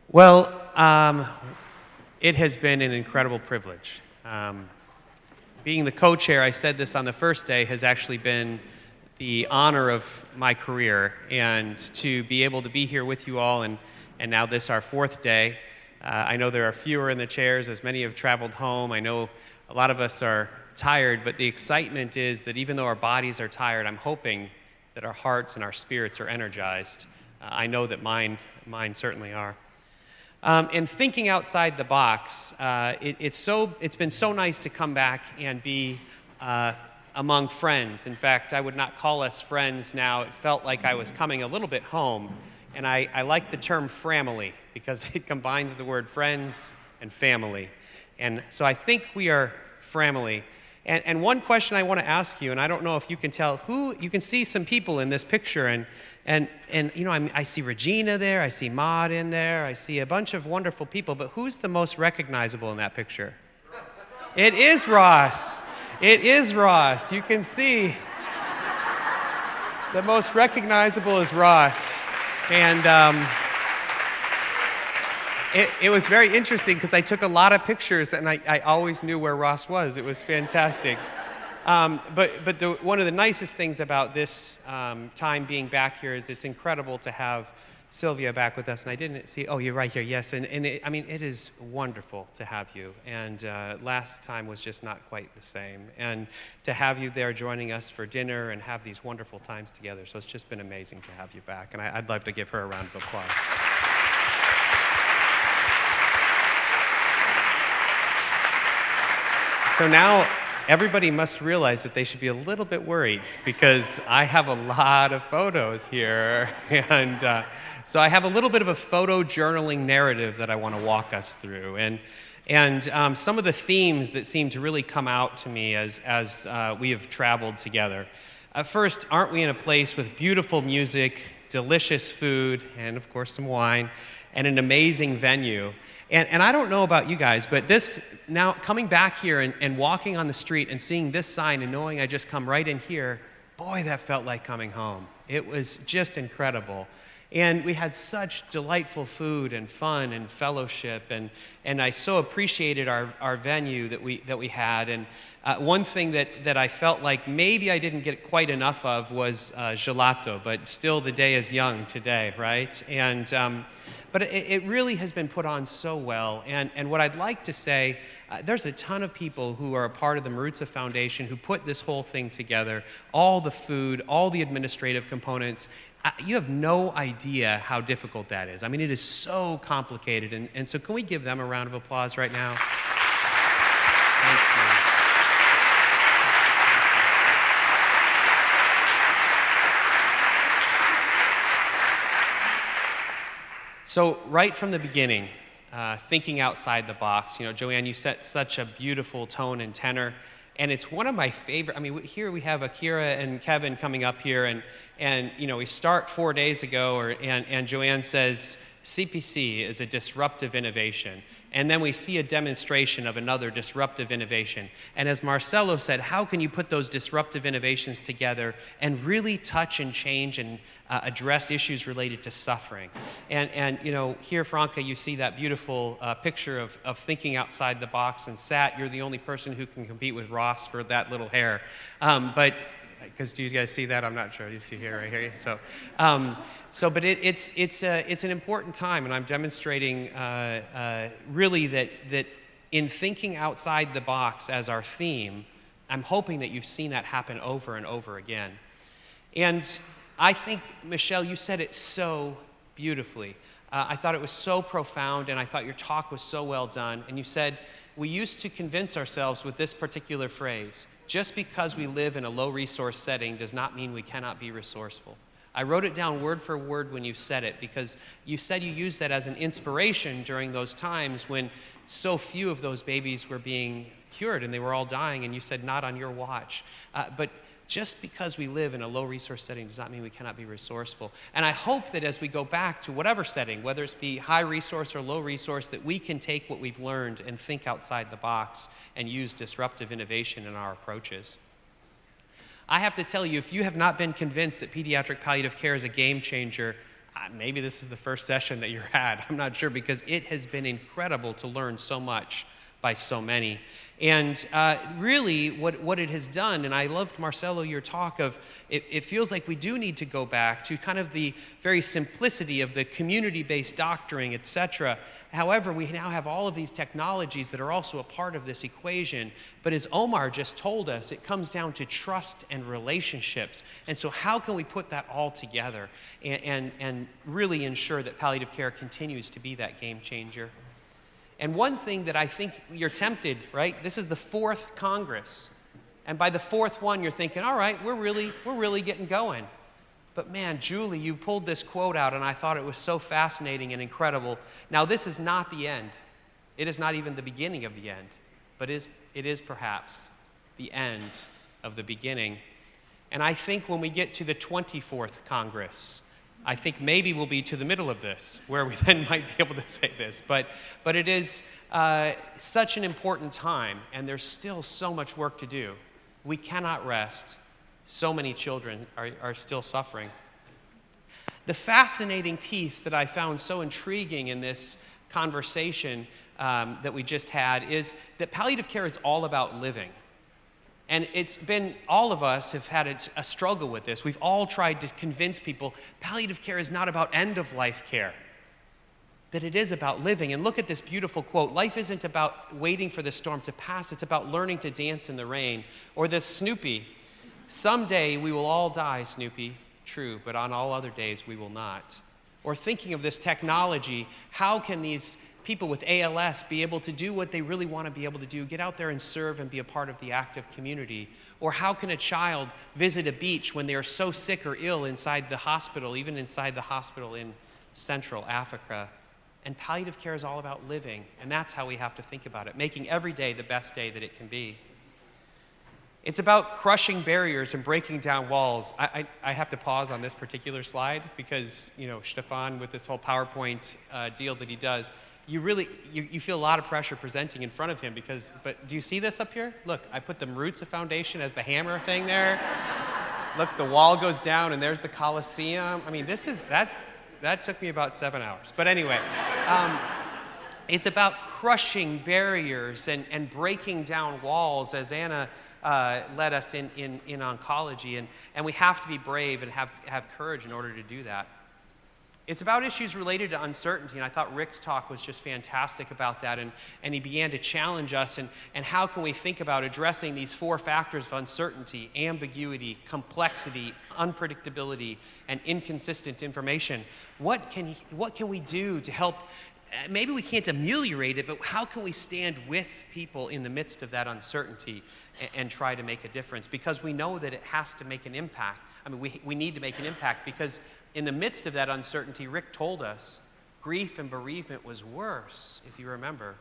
Well, it has been an incredible privilege. Being the co-chair, I said this on the first day, has actually been the honor of my career, and to be able to be here with you all, and now this our fourth day. I know there are fewer in the chairs as many have traveled home. I know a lot of us are tired, but the excitement is that even though our bodies are tired, I'm hoping that our hearts and our spirits are energized. I know that mine certainly are. And thinking outside the box, it's been so nice to come back and be among friends. In fact, I would not call us friends now. It felt like I was coming a little bit home. And I like the term family because it combines the word friends and family. And so I think we are family. And one question I want to ask you, and I don't know if you can tell you can see some people in this picture, and you know, I see Regina there, I see Maud in there, I see a bunch of wonderful people, but who's the most recognizable in that picture? It is Ross. It is Ross. You can see the most recognizable is Ross. And it was very interesting because I took a lot of pictures and I always knew where Ross was. It was fantastic. But one of the nicest things about this time being back here is it's incredible to have Sylvia back with us. And I didn't see, oh, you're right here, yes. I mean, it is wonderful to have you. And last time was just not quite the same. And to have you there joining us for dinner and have these wonderful times together. So it's just been amazing to have you back. And I'd love to give her a round of applause. So now, everybody must realize that they should be a little bit worried because I have a lot of photos here. And so I have a little bit of a photo journaling narrative that I want to walk us through. And some of the themes that seem to really come out to me as we have traveled together. First, aren't we in a place with beautiful music, delicious food, and of course some wine, and an amazing venue? And I don't know about you guys, but this, now coming back here and walking on the street and seeing this sign and knowing I just come right in here, boy, that felt like coming home. It was just incredible. And we had such delightful food and fun and fellowship, and I so appreciated our venue that we had. And one thing that I felt like maybe I didn't get quite enough of was gelato, but still the day is young today, right? But it really has been put on so well. And what I'd like to say, there's a ton of people who are a part of the Maruzza Foundation who put this whole thing together, all the food, all the administrative components. You have no idea how difficult that is. I mean, it is so complicated. And so can we give them a round of applause right now? Thank you. So right from the beginning, thinking outside the box, you know, Joanne, you set such a beautiful tone and tenor, and it's one of my favorite. I mean, here we have Akira and Kevin coming up here, and you know, we start 4 days ago, and Joanne says CPC is a disruptive innovation. And then we see a demonstration of another disruptive innovation. And as Marcelo said, how can you put those disruptive innovations together and really touch and change and address issues related to suffering? And you know, here, Franca, you see that beautiful picture of thinking outside the box. And Sat, you're the only person who can compete with Ross for that little hair. Because do you guys see that? I'm not sure. You see here, right here. But it's an important time, and I'm demonstrating really that in thinking outside the box as our theme, I'm hoping that you've seen that happen over and over again. And I think, Michelle, you said it so beautifully. I thought it was so profound, and I thought your talk was so well done. And you said, we used to convince ourselves with this particular phrase, just because we live in a low-resource setting does not mean we cannot be resourceful. I wrote it down word for word when you said it, because you said you used that as an inspiration during those times when so few of those babies were being cured and they were all dying, and you said, not on your watch. But just because we live in a low-resource setting does not mean we cannot be resourceful. And I hope that as we go back to whatever setting, whether it's be high-resource or low-resource, that we can take what we've learned and think outside the box and use disruptive innovation in our approaches. I have to tell you, if you have not been convinced that pediatric palliative care is a game changer, maybe this is the first session that you're at. I'm not sure, because it has been incredible to learn so much by so many. And really what it has done, and I loved, Marcelo, your talk of, it feels like we do need to go back to kind of the very simplicity of the community-based doctoring, etc. However, we now have all of these technologies that are also a part of this equation. But as Omar just told us, it comes down to trust and relationships. And so how can we put that all together and really ensure that palliative care continues to be that game changer? And one thing that I think you're tempted, right? This is the 4th Congress. And by the 4th one, you're thinking, all right, we're really getting going. But man, Julie, you pulled this quote out, and I thought it was so fascinating and incredible. Now, this is not the end. It is not even the beginning of the end. But it is perhaps the end of the beginning. And I think when we get to the 24th Congress, I think maybe we'll be to the middle of this, where we then might be able to say this. But it is such an important time, and there's still so much work to do. We cannot rest. So many children are still suffering. The fascinating piece that I found so intriguing in this conversation that we just had is that palliative care is all about living. And it's been, all of us have had a struggle with this. We've all tried to convince people palliative care is not about end-of-life care, that it is about living. And look at this beautiful quote: life isn't about waiting for the storm to pass, it's about learning to dance in the rain. Or this Snoopy: someday we will all die, Snoopy, true, but on all other days we will not. Or thinking of this technology, how can these people with ALS be able to do what they really want to be able to do, get out there and serve and be a part of the active community? Or how can a child visit a beach when they are so sick or ill inside the hospital, even inside the hospital in Central Africa? And palliative care is all about living, and that's how we have to think about it, making every day the best day that it can be. It's about crushing barriers and breaking down walls. I have to pause on this particular slide because, you know, Stefan, with this whole PowerPoint deal that he does, you feel a lot of pressure presenting in front of him but do you see this up here? Look, I put the Maruzza Foundation as the hammer thing there. Look, the wall goes down and there's the Colosseum. I mean, that took me about 7 hours. But anyway, it's about crushing barriers and breaking down walls, as Anna led us in oncology, and we have to be brave and have courage in order to do that. It's about issues related to uncertainty, and I thought Rick's talk was just fantastic about that, and he began to challenge us, and how can we think about addressing these 4 factors of uncertainty: ambiguity, complexity, unpredictability, and inconsistent information. What can we do to help? Maybe we can't ameliorate it, but how can we stand with people in the midst of that uncertainty and try to make a difference? Because we know that it has to make an impact. I mean, we need to make an impact, because in the midst of that uncertainty, Rick told us, grief and bereavement was worse, if you remember,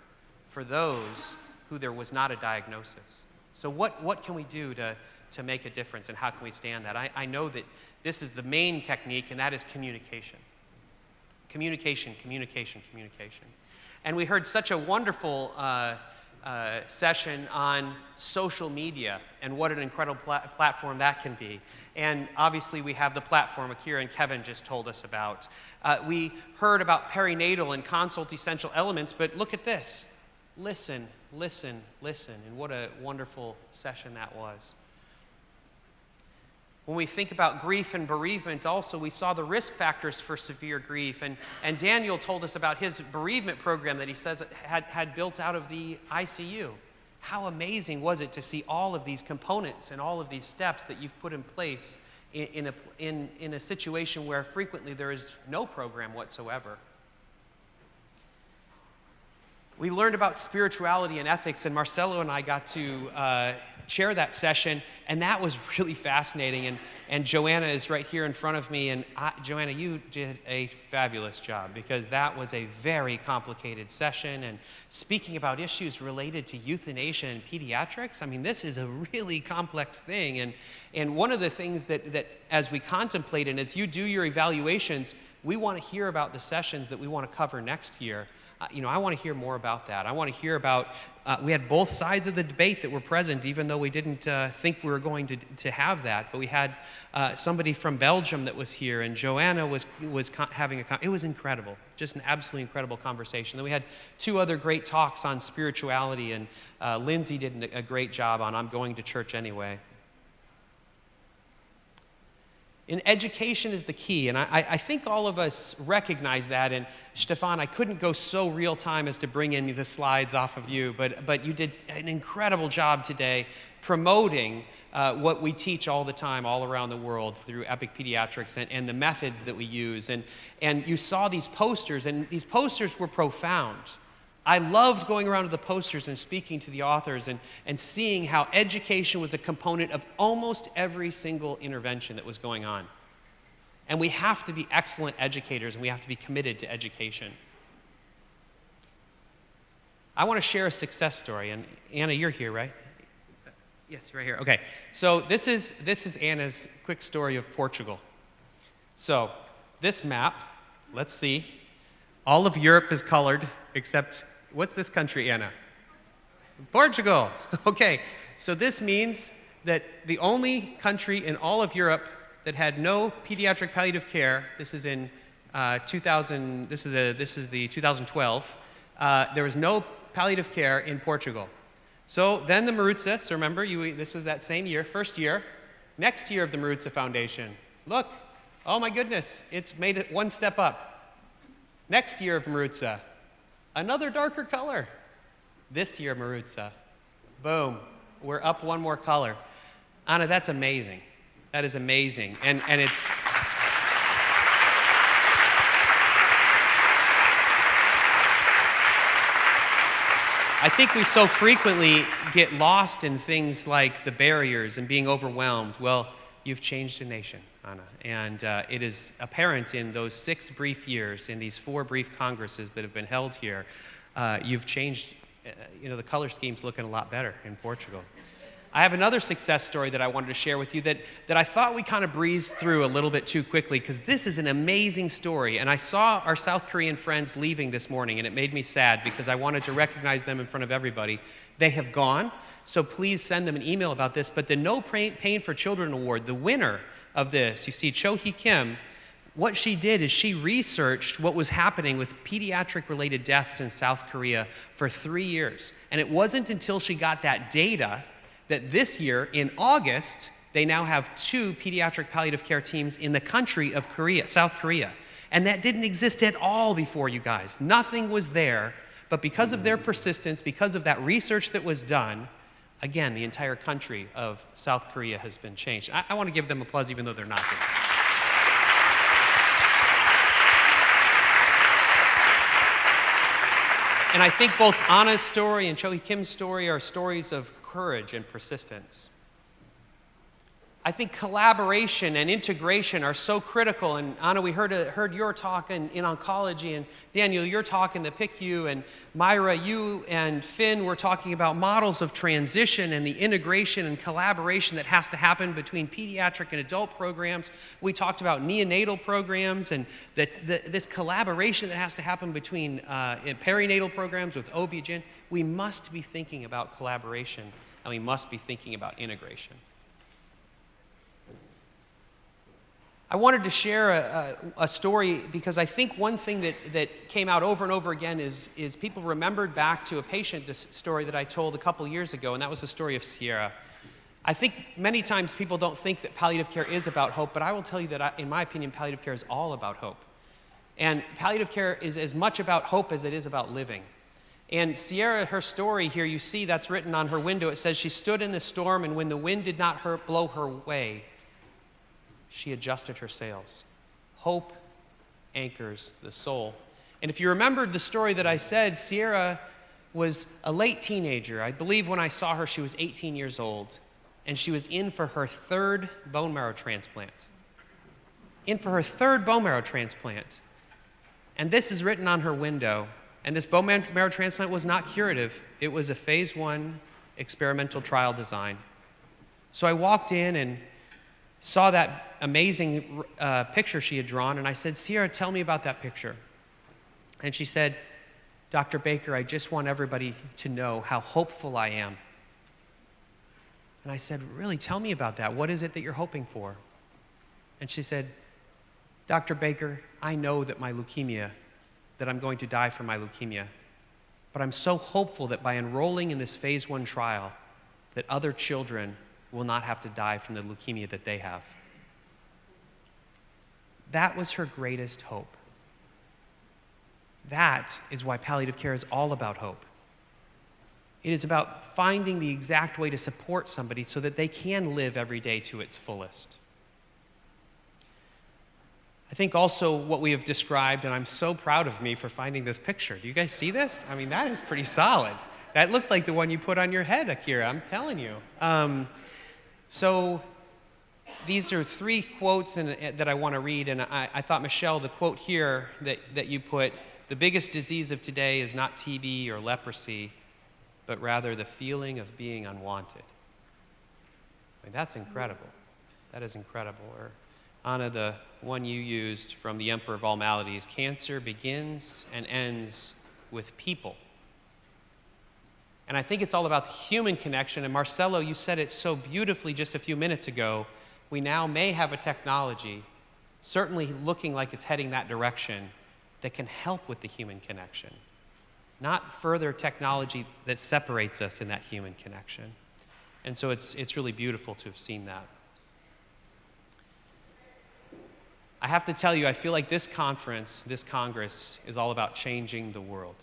for those who there was not a diagnosis. So what can we do to make a difference, and how can we stand that? I know that this is the main technique, and that is communication. Communication, communication, communication. And we heard such a wonderful session on social media and what an incredible platform that can be. And obviously we have the platform Akira and Kevin just told us about. We heard about perinatal and consult essential elements, but look at this. Listen, listen, listen. And what a wonderful session that was. When we think about grief and bereavement also, we saw the risk factors for severe grief. And Daniel told us about his bereavement program that he says had built out of the ICU. How amazing was it to see all of these components and all of these steps that you've put in place in a situation where frequently there is no program whatsoever. We learned about spirituality and ethics, and Marcelo and I got to share that session, and that was really fascinating. And Joanna is right here in front of me, and Joanna, you did a fabulous job, because that was a very complicated session, and speaking about issues related to euthanasia and pediatrics. I mean, this is a really complex thing, and one of the things that as we contemplate and as you do your evaluations, we want to hear about the sessions that we want to cover next year. I want to hear more about that. I want to hear about, we had both sides of the debate that were present, even though we didn't think we were going to have that. But we had somebody from Belgium that was here, and Joanna was having it was incredible, just an absolutely incredible conversation. Then we had 2 other great talks on spirituality, and Lindsay did a great job on I'm Going to Church Anyway. And education is the key, and I think all of us recognize that. And Stefan, I couldn't go so real time as to bring in the slides off of you, but you did an incredible job today promoting what we teach all the time, all around the world through Epic Pediatrics and the methods that we use. And you saw these posters, and these posters were profound. I loved going around to the posters and speaking to the authors and seeing how education was a component of almost every single intervention that was going on. And we have to be excellent educators, and we have to be committed to education. I want to share a success story, and Anna, you're here, right? Yes, right here. Okay, so this is Anna's quick story of Portugal. So this map, let's see, all of Europe is colored except, what's this country, Anna? Portugal. Okay, so this means that the only country in all of Europe that had no pediatric palliative care, this is in 2000, this is the 2012, there was no palliative care in Portugal. So then the Maruzza, so remember, this was that same year, first year, next year of the Maruzza Foundation. Look, oh my goodness, it's made it one step up. Next year of Maruzza, another darker color. This year, Maruzza, boom, we're up one more color. Anna, that's amazing. That is amazing. And it's... I think we so frequently get lost in things like the barriers and being overwhelmed. Well, you've changed a nation, Anna. And it is apparent in those 6 brief years, in these 4 brief congresses that have been held here, you've changed, the color scheme's looking a lot better in Portugal. I have another success story that I wanted to share with you that I thought we kind of breezed through a little bit too quickly, because this is an amazing story. And I saw our South Korean friends leaving this morning, and it made me sad because I wanted to recognize them in front of everybody. They have gone, so please send them an email about this. But the No Pain for Children Award, the winner of this, you see Cho Hee Kim, what she did is she researched what was happening with pediatric-related deaths in South Korea for 3 years. And it wasn't until she got that data that this year, in August, they now have 2 pediatric palliative care teams in the country of Korea, South Korea. And that didn't exist at all before, you guys. Nothing was there, but because of their persistence, because of that research that was done, again, the entire country of South Korea has been changed. I want to give them applause even though they're not here. And I think both Anna's story and Cho Hee Kim's story are stories of courage and persistence. I think collaboration and integration are so critical. And Anna, we heard your talk in oncology, and Daniel, your talk in the PICU, and Myra, you and Finn were talking about models of transition and the integration and collaboration that has to happen between pediatric and adult programs. We talked about neonatal programs and this collaboration that has to happen between perinatal programs with OB-GYN. We must be thinking about collaboration, and we must be thinking about integration. I wanted to share a story because I think one thing that came out over and over again is people remembered back to a patient story that I told a couple years ago, and that was the story of Sierra. I think many times people don't think that palliative care is about hope, but I will tell you that in my opinion, palliative care is all about hope. And palliative care is as much about hope as it is about living. And Sierra, her story here, you see that's written on her window. It says, she stood in the storm, and when the wind did not blow her way, she adjusted her sails. Hope anchors the soul. And if you remembered the story that I said, Sierra was a late teenager. I believe when I saw her, she was 18 years old, and she was in for her 3rd bone marrow transplant. In for her 3rd bone marrow transplant. And this is written on her window. And this bone marrow transplant was not curative. It was a phase 1 experimental trial design. So I walked in and saw that amazing picture she had drawn, and I said, Sierra, tell me about that picture. And she said, Dr. Baker, I just want everybody to know how hopeful I am. And I said, really, tell me about that. What is it that you're hoping for? And she said, Dr. Baker, I know that that I'm going to die from my leukemia, but I'm so hopeful that by enrolling in this phase 1 trial, that other children will not have to die from the leukemia that they have. That was her greatest hope. That is why palliative care is all about hope. It is about finding the exact way to support somebody so that they can live every day to its fullest. I think also what we have described, and I'm so proud of me for finding this picture. Do you guys see this? I mean, that is pretty solid. That looked like the one you put on your head, Akira, I'm telling you. So these are 3 quotes that I want to read, and I thought, Michelle, the quote here that you put, the biggest disease of today is not TB or leprosy, but rather the feeling of being unwanted. I mean, that's incredible. That is incredible. Or Anna, the one you used from The Emperor of All Maladies, cancer begins and ends with people. And I think it's all about the human connection. And Marcelo, you said it so beautifully just a few minutes ago. We now may have a technology, certainly looking like it's heading that direction, that can help with the human connection. Not further technology that separates us in that human connection. And so it's really beautiful to have seen that. I have to tell you, I feel like this conference, this Congress, is all about changing the world.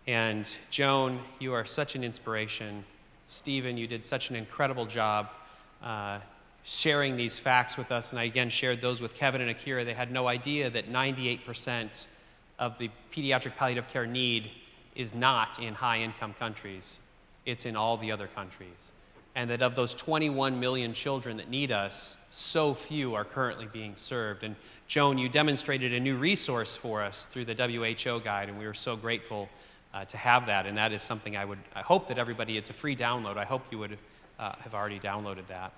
And Joan, you are such an inspiration. Stephen, you did such an incredible job sharing these facts with us. And I again shared those with Kevin and Akira. They had no idea that 98% of the pediatric palliative care need is not in high-income countries. It's in all the other countries. And that of those 21 million children that need us, so few are currently being served. And Joan, you demonstrated a new resource for us through the WHO guide, and we were so grateful to have that. And that is something I hope that everybody, it's a free download. I hope you would have already downloaded that.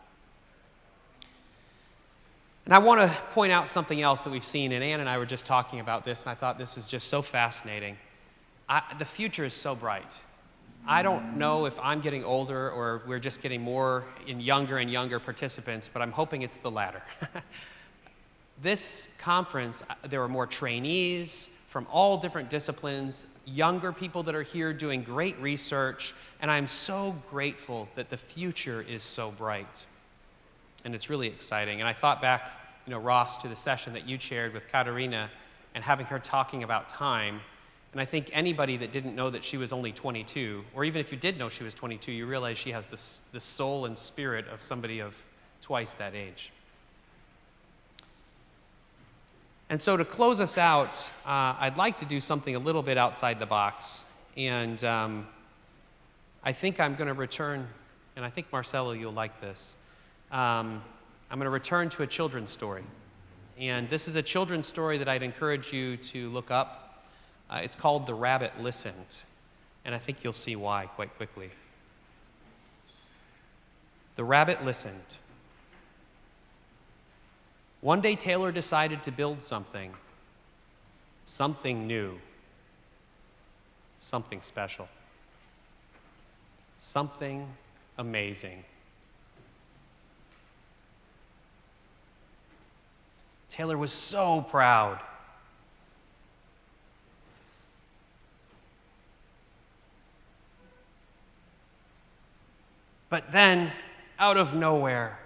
And I want to point out something else that we've seen, and Ann and I were just talking about this, and I thought this is just so fascinating. The future is so bright. I don't know if I'm getting older or we're just getting more in younger and younger participants, but I'm hoping it's the latter. This conference, there are more trainees from all different disciplines, younger people that are here doing great research, and I'm so grateful that the future is so bright. And it's really exciting. And I thought back, Ross, to the session that you chaired with Katarina and having her talking about time. And I think anybody that didn't know that she was only 22, or even if you did know she was 22, you realize she has the soul and spirit of somebody of twice that age. And so to close us out, I'd like to do something a little bit outside the box. And I think I'm going to return, and I think, Marcelo, you'll like this. I'm going to return to a children's story. And this is a children's story that I'd encourage you to look up. It's called The Rabbit Listened, and I think you'll see why quite quickly. The rabbit listened. One day Taylor decided to build something new, something special, something amazing. Taylor was so proud. But then, out of nowhere,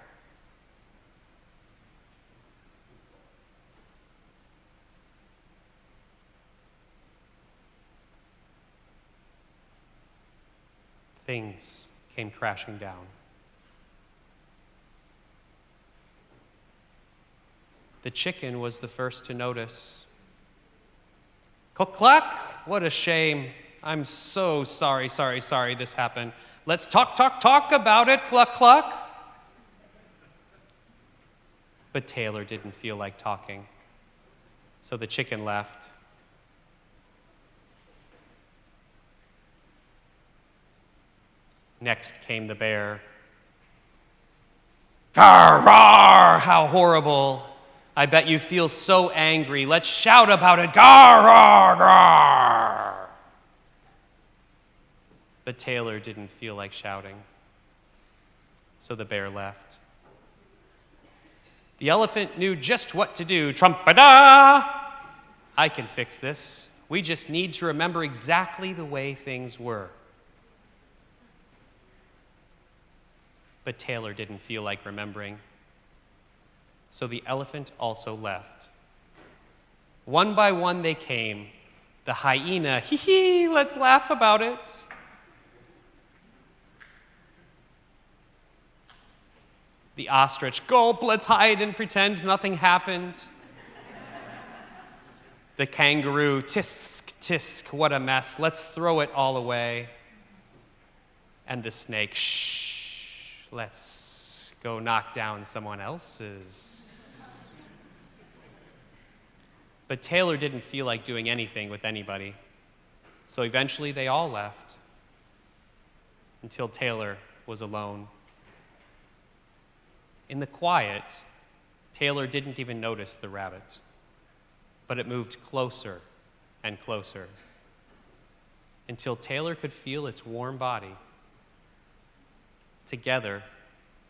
things came crashing down. The chicken was the first to notice. Cluck, cluck, what a shame. I'm so sorry this happened. Let's talk about it, cluck, cluck. But Taylor didn't feel like talking, so the chicken left. Next came the bear. Gar, rar, how horrible. I bet you feel so angry. Let's shout about it. Gar, rar, gar. But Taylor didn't feel like shouting, so the bear left. The elephant knew just what to do. Trump-a-da! I can fix this. We just need to remember exactly the way things were. But Taylor didn't feel like remembering, so the elephant also left. One by one they came. The hyena, hee-hee, let's laugh about it. The ostrich, gulp, let's hide and pretend nothing happened. The kangaroo, tisk, tisk, what a mess, let's throw it all away. And the snake, shh, let's go knock down someone else's. But Taylor didn't feel like doing anything with anybody, so eventually they all left, until Taylor was alone. In the quiet, Taylor didn't even notice the rabbit, but it moved closer and closer, until Taylor could feel its warm body. Together,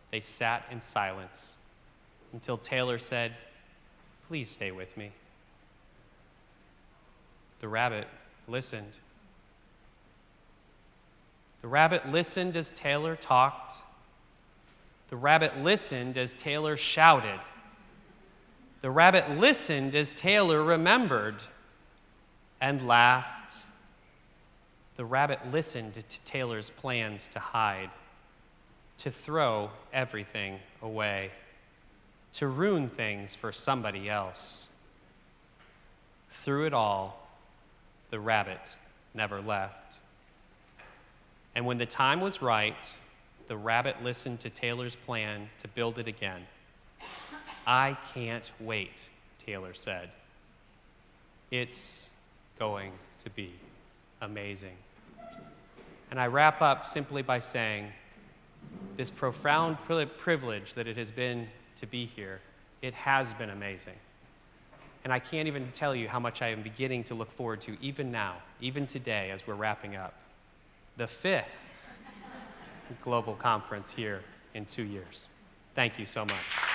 they sat in silence, until Taylor said, "Please stay with me." The rabbit listened. The rabbit listened as Taylor talked. The rabbit listened as Taylor shouted. The rabbit listened as Taylor remembered and laughed. The rabbit listened to Taylor's plans to hide, to throw everything away, to ruin things for somebody else. Through it all, the rabbit never left. And when the time was right, the rabbit listened to Taylor's plan to build it again. "I can't wait," Taylor said. "It's going to be amazing." And I wrap up simply by saying, this profound privilege that it has been to be here, it has been amazing. And I can't even tell you how much I am beginning to look forward to, even now, even today, as we're wrapping up the 5th global conference here in 2 years. Thank you so much.